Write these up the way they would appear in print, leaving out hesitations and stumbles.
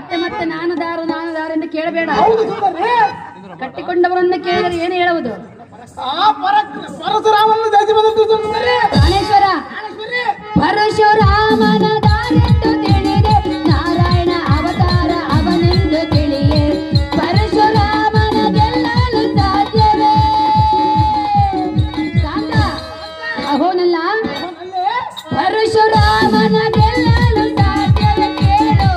ಮತ್ತೆ ಮತ್ತೆ ನಾನು ದಾರು ಎಂದು ಕೇಳಬೇಡ. ಕಟ್ಟಿಕೊಂಡವರನ್ನು ಕೇಳಿದರೆ ಏನು ಹೇಳುವುದು? ಪರಶುರಾಮನ ಪ್ರಾಣೇಶ್ವರ ಪರಶುರಾಮನ ದಾರೆಂದು ತಿಳಿದೆ, ನಾರಾಯಣ ಅವತಾರ ಅವನೆಂದು ತಿಳಿಯೇ, ಪರಶುರಾಮನ ಗೆಲ್ಲಲು ಸಾಧ್ಯವೇ? ಸಾಕ ಅಹೋನಲ್ಲ, ಪರಶುರಾಮನ ಗೆಲ್ಲಲು ಸಾಧ್ಯವೇ? ಕೇಳು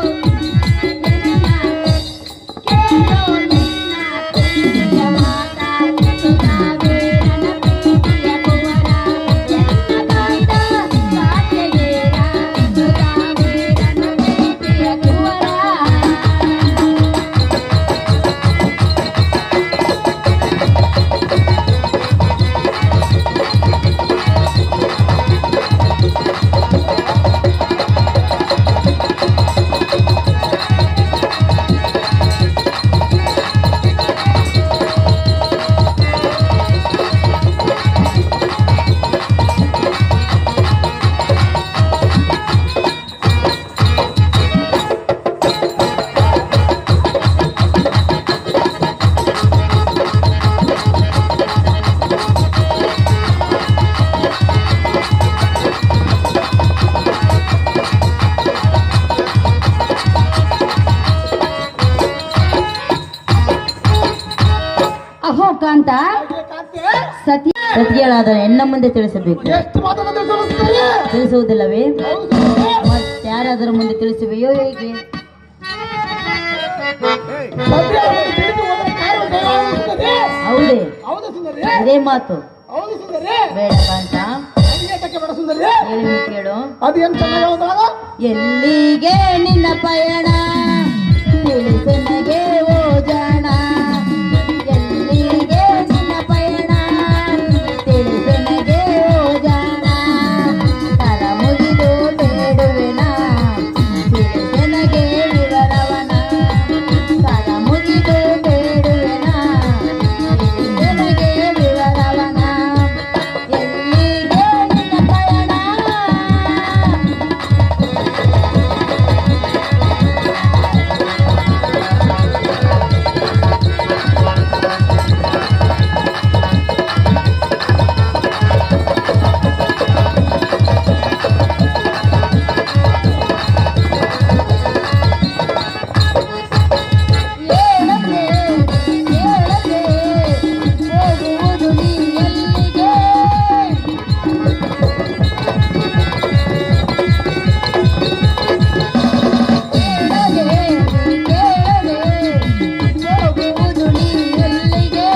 ಕೇಳು ನಿನ್ನ ಪ್ರೀತಿಯ ಮಾತಾಡಿ ಸುಧಾವೇ ನನ್ನ ಪ್ರೀತಿಯ ಕುವರ, ಎನ್ನ ಕಾಂತ ಸಾಧ್ಯವೇರ ಸುಧಾವೇ ನನ್ನ ಪ್ರೀತಿಯ ಕುವರ. ಅಹೋ ಕಾಂತ, ಸತಿಯಳಾದ ಹೆಣ್ಣ ಮುಂದೆ ತಿಳಿಸಬೇಕು, ತಿಳಿಸುವುದಿಲ್ಲವೇ? ಮತ್ತಾರಾದರ ಮುಂದೆ ತಿಳಿಸುವೆಯೋ ಹೇಗೆ? ಹೌದೇ, ಇದೇ ಮಾತು ಬೇಡ ಕಾಂತ. ಹೇಳಿ ಕೇಳು. ಎಲ್ಲಿಗೆ ನಿನ್ನ ಪಯಣ ತಿಳಿಸು ನನಗೆ ಓ ಜಾಣ, ಎಲ್ಲಿಗೆ ನಿನ್ನ ಪಯಣ ತಿಳಿಸು ನನಗೆ ಓ ಜಾಣ, ತಲ ಮುಗಿದು ಬೇಡುವೆನ ತಿಳಿಸು ನನಗೆ ವಿವರವನ, ತಲ ಮುಗಿದು ಬೇಡುವೆನ ತಿಳಿಸು ನನಗೆ ವಿವರವನ. ಎಲ್ಲಿಗೆ ನಿನ್ನ ಪಯಣ ಹೋಗುವುದು ನೀ ಎಲ್ಲಿಗೆ? ಹೋಗುವುದು ನೀ ಎಲ್ಲಿಗೆ?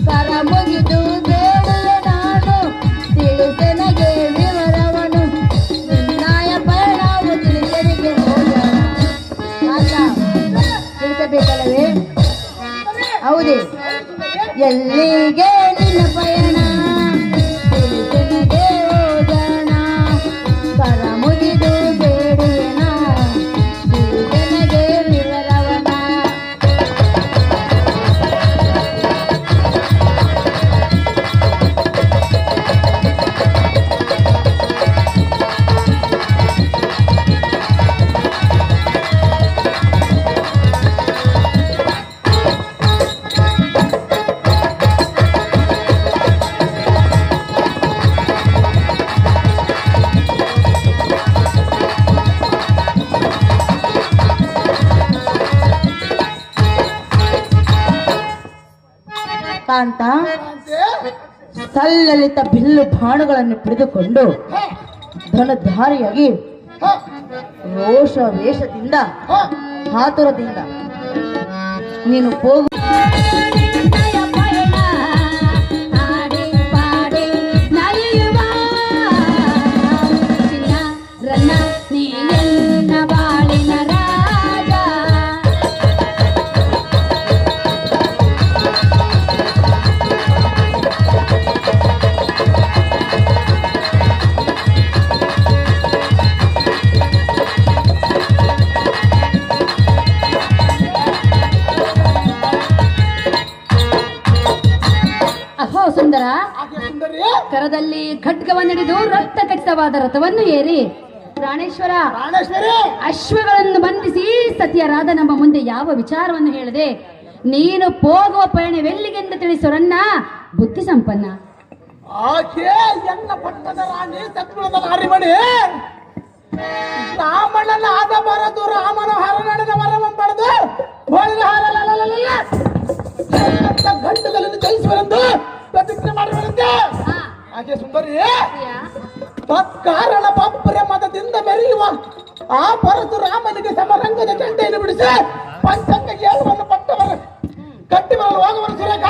ಕರ ಮುಗಿದು ಬೇಡುವೆ ನಾನು ತಿಳಿಸೆ ನನಗೆ ವಿವರವನು, ನಿನ್ನಾಯ ಪರಿಣಾಮ ತಿಳಿಸಲಿಕ್ಕೆ ಹೋಗೋಣ ತಿಳಿಸಬೇಕಲ್ಲವೇ? ಹೌದೇ, ಎಲ್ಲಿಗೆ ನಿನ್ನ ಪಯಣ ತಿಳಿಸು ನನಗೆ ಓ ಜಾಣ, ಕರ ಮುಗಿದು ಬೇಡುವೆನ ತಿಳಿಸು ನನಗೆ ವಿವರವನ. ಕಾಂತ, ಸಲ್ಲಲಿತ ಬಿಲ್ಲು ಬಾಣಗಳನ್ನು ಹಿಡಿದುಕೊಂಡು ಧನಧಾರಿಯಾಗಿ ರೋಷ ವೇಷದಿಂದ ಆತುರದಿಂದ ನೀನು ಹೋಗು. ಸುಂದರ, ಕರದಲ್ಲಿ ಖಡ್ಗವನ್ನಿಡಿದು ರಕ್ತ ಖಚಿತವಾದ ರಥವನ್ನು ಏರಿ ಪ್ರಾಣೇಶ್ವರ ಪ್ರಾಣೇಶ್ವರಿ ಅಶ್ವಗಳನ್ನು ಬಂಧಿಸಿ ಸತಿಯರಾದ ನಮ್ಮ ಮುಂದೆ ಯಾವ ವಿಚಾರವನ್ನು ಹೇಳದೆ ನೀನು ಹೋಗುವ ಪಯಣವೆಲ್ಲಿಗೆಂದು ತಿಳಿಸೋರನ್ನ ಬುದ್ಧಿ ಸಂಪನ್ನ. ಆಕೆ ಎನ್ನ ಪಟ್ಟದ ರಾಣಿ ಸತ್ಗುಣದ ನಾರಿಮಣಿ ರಾಮಣ್ಣನ ಆದ ಬರದು ರಾಮನ ಹರನಡನ ವರವನ್ನು ಪಡೆದು ಹೋಳಿನ ಗಂಟುಗಳನ್ನು ಜಯಿಸುವರೆಂದು ಪ್ರತಿಜ್ಞೆ ಮಾಡುವರೆಂದು ಆಕೆ ಸುಂದರಿ ತತ್ಕಾರಣ ಪಪ್ಪರೆ ಮತದಿಂದ ಮೆರೆಯುವ ಆ ಪರಶುರಾಮನಿಗೆ ಸಮರಂಗದ ಚಂಡೆಯನ್ನು ಬಿಡಿಸಿ ಪಂಚಂಗ ಏಳುವನ್ನು ಪಟ್ಟವರು ಕಟ್ಟಿ ಬರಲು ಹೋಗುವರು ಸುರೇಖ